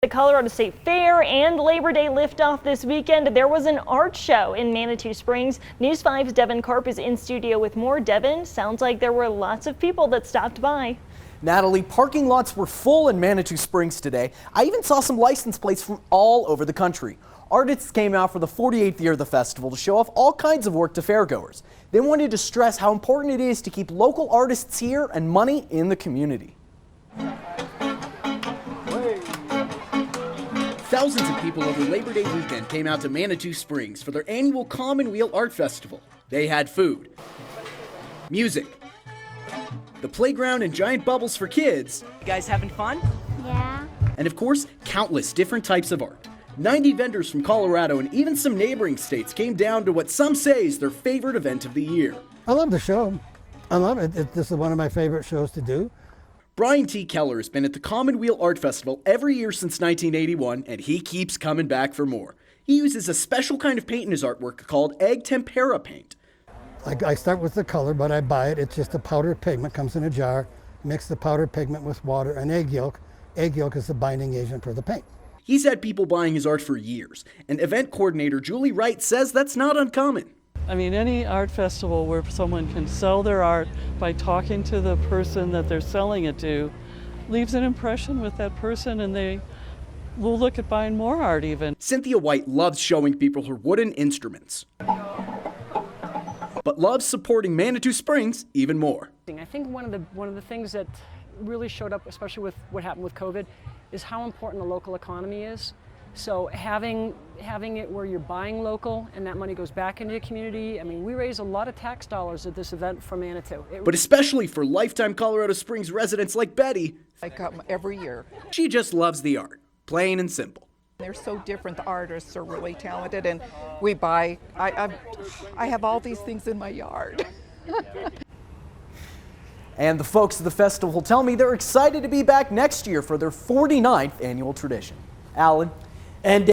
The Colorado State Fair and Labor Day Liftoff this weekend. There was an art show in Manitou Springs. News 5's Devan Karp is in studio with more. Devan, sounds like there were lots of people that stopped by. Natalie, parking lots were full in Manitou Springs today. I even saw some license plates from all over the country. Artists came out for the 48th year of the festival to show off all kinds of work to fairgoers. They wanted to stress how important it is to keep local artists here and money in the community. Thousands of people over Labor Day weekend came out to Manitou Springs for their annual Commonwheel Art Festival. They had food, music, the playground and giant bubbles for kids. You guys having fun? Yeah. And of course, countless different types of art. 90 vendors from Colorado and even some neighboring states came down to what some say is their favorite event of the year. I love the show. I love it. This is one of my favorite shows to do. Brian T. Keller has been at the Commonwheel Art Festival every year since 1981, and he keeps coming back for more. He uses a special kind of paint in his artwork called egg tempera paint. I start with the color, but I buy it. It's just a powdered pigment, comes in a jar. Mix the powdered pigment with water and egg yolk. Egg yolk is the binding agent for the paint. He's had people buying his art for years, and event coordinator Julie Wright says that's not uncommon. I mean, any art festival where someone can sell their art by talking to the person that they're selling it to leaves an impression with that person, and they will look at buying more art even. Cynthia White loves showing people her wooden instruments, but loves supporting Manitou Springs even more. I think one of the things that really showed up, especially with what happened with COVID, is how important the local economy is. So having it where you're buying local and that money goes back into the community. I mean, we raise a lot of tax dollars at this event for Manitou. But especially for lifetime Colorado Springs residents like Betty. I come every year. She just loves the art, plain and simple. They're so different. The artists are really talented, and we buy. I have all these things in my yard. And the folks at the festival tell me they're excited to be back next year for their 49th annual tradition. Alan. And